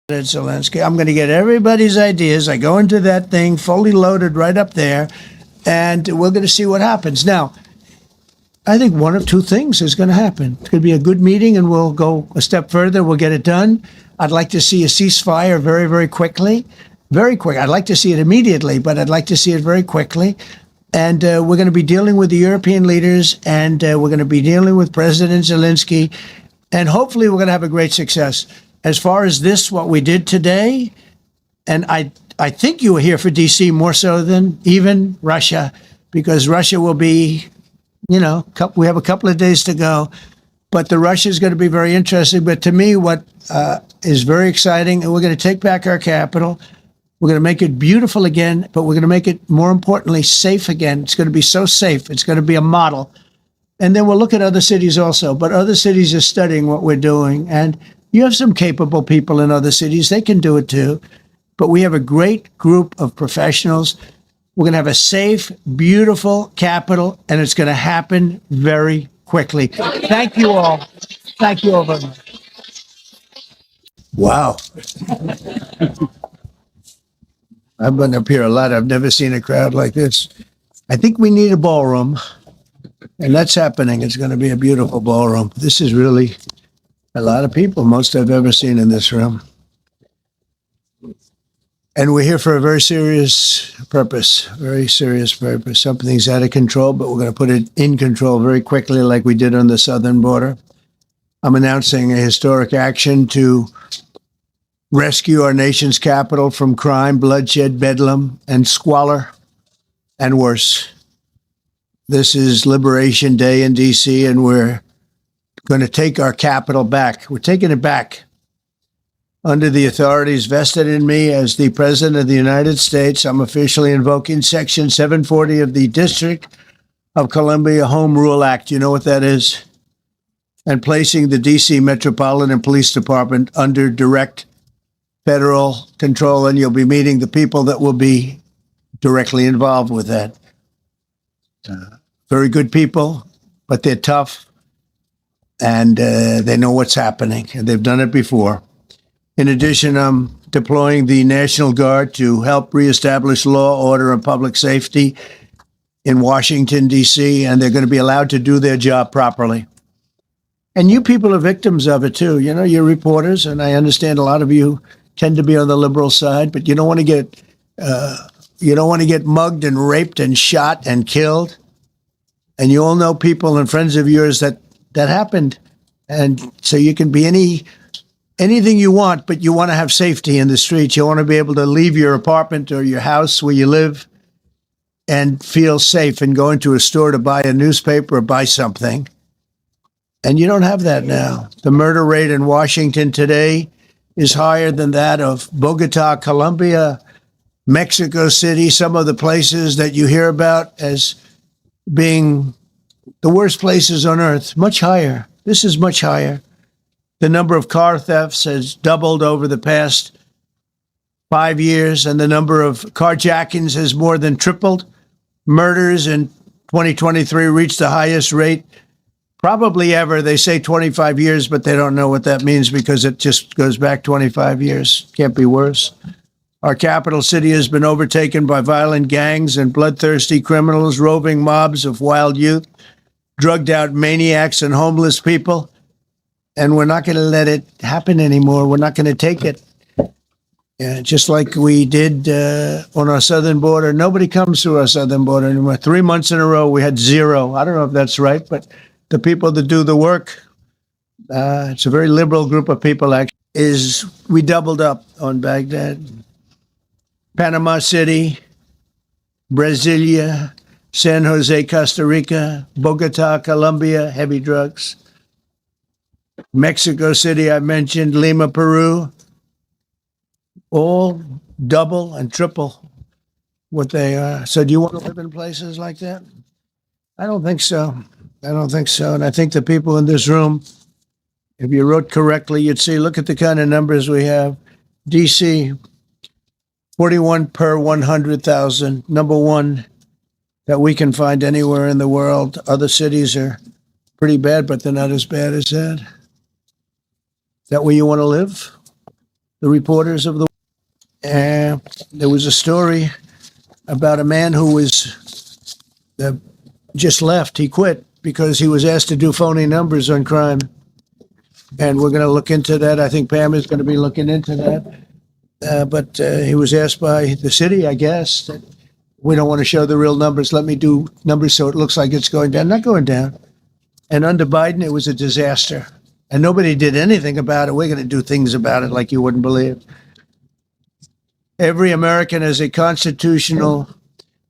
Zelensky. I'm going to get everybody's ideas. I go into that thing fully loaded right up there, and we're going to see what happens. Now, I think one of two things is going to happen. It's going to be a good meeting, and we'll go a step further. We'll get it done. I'd like to see a ceasefire very, very quickly. Very quick. I'd like to see it immediately, but I'd like to see it very quickly. And we're going to be dealing with the European leaders, and we're going to be dealing with President Zelensky, and hopefully we're going to have a great success. As far as this, what we did today, and I think you were here for D.C. more so than even Russia, because Russia will be, we have a couple of days to go, but the Russia is going to be very interesting. But to me, what is very exciting, and we're going to take back our capital. We're going to make it beautiful again, but we're going to make it, more importantly, safe again. It's going to be so safe. It's going to be a model. And then we'll look at other cities also, but other cities are studying what we're doing. And you have some capable people in other cities. They can do it too. But we have a great group of professionals. We're going to have a safe, beautiful capital, and it's going to happen very quickly. Thank you all. Thank you all very much. Wow. I've been up here a lot. I've never seen a crowd like this. I think we need a ballroom, and that's happening. It's going to be a beautiful ballroom. This is really a lot of people, most I've ever seen in this room. And we're here for a very serious purpose, Something's out of control, but we're going to put it in control very quickly like we did on the southern border. I'm announcing a historic action to rescue our nation's capital from crime, bloodshed, bedlam, and squalor, and worse. This is Liberation Day in D.C., and we're going to take our capital back. We're taking it back under the authorities vested in me as the President of the United States. I'm officially invoking Section 740 of the District of Columbia Home Rule Act. You know what that is? And placing the D.C. Metropolitan Police Department under direct federal control, and you'll be meeting the people that will be directly involved with that. Very good people, but they're tough. And they know what's happening, and they've done it before. In addition, I'm deploying the National Guard to help reestablish law, order, and public safety in Washington, D.C., and they're going to be allowed to do their job properly. And you people are victims of it, too. You're reporters, and I understand a lot of you tend to be on the liberal side, but you don't want to get mugged and raped and shot and killed. And you all know people and friends of yours that happened. And so you can be anything you want, but you want to have safety in the streets. You want to be able to leave your apartment or your house where you live and feel safe and go into a store to buy a newspaper or buy something. And you don't have that now. The murder rate in Washington today is higher than that of Bogota, Colombia, Mexico City, some of the places that you hear about as being the worst places on earth, much higher. This is much higher. The number of car thefts has doubled over the past 5 years, and the number of carjackings has more than tripled. Murders in 2023 reached the highest rate probably ever. They say 25 years, but they don't know what that means because it just goes back 25 years. Can't be worse. Our capital city has been overtaken by violent gangs and bloodthirsty criminals, roving mobs of wild youth, drugged out maniacs and homeless people. And we're not going to let it happen anymore. We're not going to take it. Just like we did on our southern border. Nobody comes through our southern border anymore. 3 months in a row, we had zero. I don't know if that's right, but the people that do the work, it's a very liberal group of people, actually, we doubled up on Baghdad. Panama City, Brasilia, San Jose, Costa Rica, Bogota, Colombia, heavy drugs. Mexico City, I mentioned, Lima, Peru, all double and triple what they are. So do you want to live in places like that? I don't think so. And I think the people in this room, if you wrote correctly, you'd see, look at the kind of numbers we have. D.C., 41 per 100,000, number one that we can find anywhere in the world. Other cities are pretty bad, but they're not as bad as that. Is that where you want to live? the reporters of the. There was a story about a man who was just left. He quit because he was asked to do phony numbers on crime. And we're going to look into that. I think Pam is going to be looking into that. But he was asked by the city, I guess, that we don't want to show the real numbers. Let me do numbers so it looks like it's going down. Not going down. And under Biden, it was a disaster. And nobody did anything about it. We're going to do things about it like you wouldn't believe. Every American has a constitutional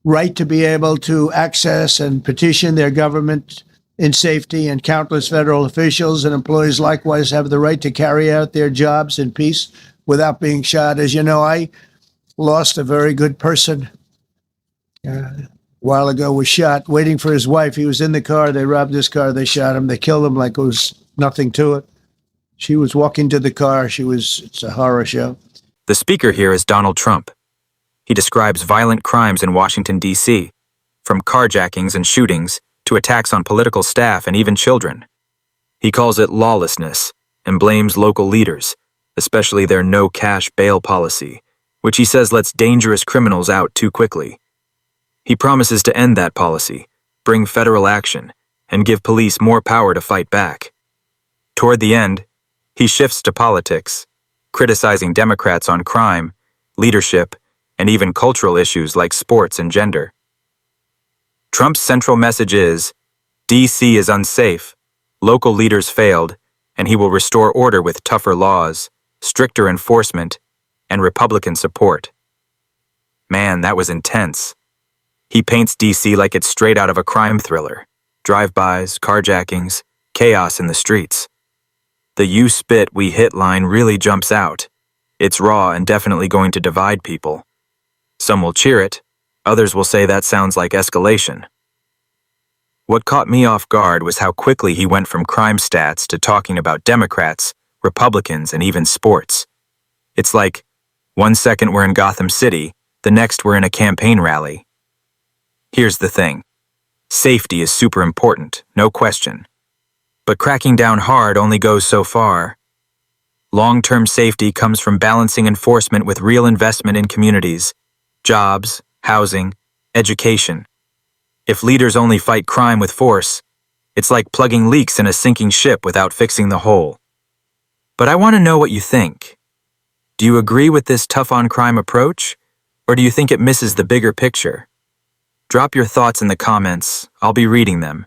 right to be able to access and petition their government in safety, and countless federal officials and employees likewise have the right to carry out their jobs in peace without being shot. As you know, I lost a very good person a while ago, was shot waiting for his wife. He was in the car. They robbed his car. They shot him. They killed him like it was nothing to it. She was walking to the car. It's a horror show. The speaker here is Donald Trump. He describes violent crimes in Washington, D.C., from carjackings and shootings to attacks on political staff and even children. He calls it lawlessness and blames local leaders, especially their no-cash bail policy, which he says lets dangerous criminals out too quickly. He promises to end that policy, bring federal action, and give police more power to fight back. Toward the end, he shifts to politics, criticizing Democrats on crime, leadership, and even cultural issues like sports and gender. Trump's central message is, D.C. is unsafe, local leaders failed, and he will restore order with tougher laws, stricter enforcement, and Republican support. Man, that was intense. He paints D.C. like it's straight out of a crime thriller. Drive-bys, carjackings, chaos in the streets. The "you spit, we hit" line really jumps out. It's raw and definitely going to divide people. Some will cheer it, others will say that sounds like escalation. What caught me off guard was how quickly he went from crime stats to talking about Democrats, Republicans, and even sports. It's like, one second we're in Gotham City, the next we're in a campaign rally. Here's the thing. Safety is super important, no question. But cracking down hard only goes so far. Long-term safety comes from balancing enforcement with real investment in communities, jobs, housing, education. If leaders only fight crime with force, it's like plugging leaks in a sinking ship without fixing the hole. But I want to know what you think. Do you agree with this tough-on-crime approach, or do you think it misses the bigger picture? Drop your thoughts in the comments. I'll be reading them.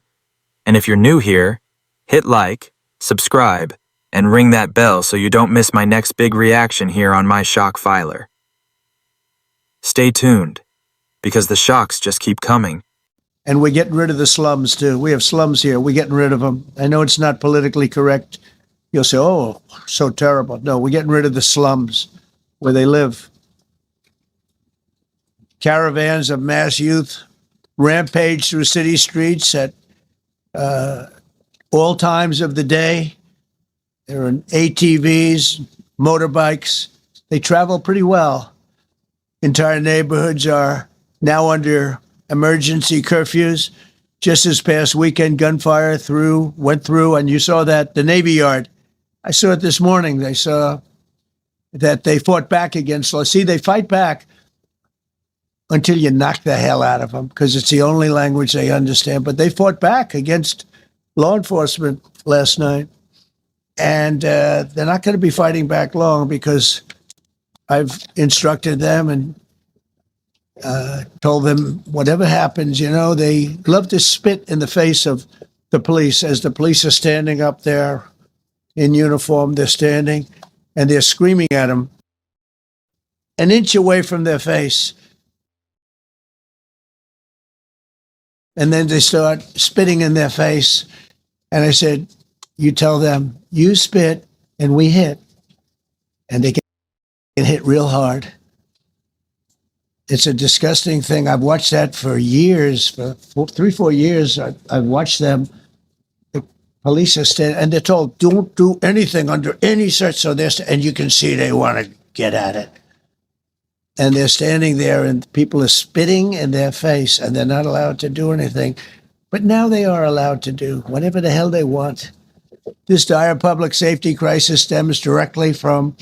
And if you're new here, hit like, subscribe, and ring that bell so you don't miss my next big reaction here on my Shock Filer. Stay tuned, because the shocks just keep coming. And we're getting rid of the slums, too. We have slums here. We're getting rid of them. I know it's not politically correct. You'll say, oh, so terrible. No, we're getting rid of the slums where they live. Caravans of mass youth rampage through city streets at all times of the day. There are ATVs, motorbikes. They travel pretty well. Entire neighborhoods are now under emergency curfews. Just this past weekend, gunfire went through, and you saw that, the Navy Yard. I saw it this morning. They saw that they fought back against law. See, they fight back until you knock the hell out of them, because it's the only language they understand. But they fought back against law enforcement last night. And they're not going to be fighting back long, because I've instructed them and told them whatever happens, they love to spit in the face of the police as the police are standing up there in uniform. They're standing and they're screaming at them an inch away from their face. And then they start spitting in their face. And I said, you tell them, you spit and we hit. And they can hit real hard. It's a disgusting thing. I've watched that for years, for 3-4 years. I've watched them. The police are standing, and they're told, don't do anything under any search. So and you can see they want to get at it. And they're standing there, and people are spitting in their face, and they're not allowed to do anything. But now they are allowed to do whatever the hell they want. This dire public safety crisis stems directly from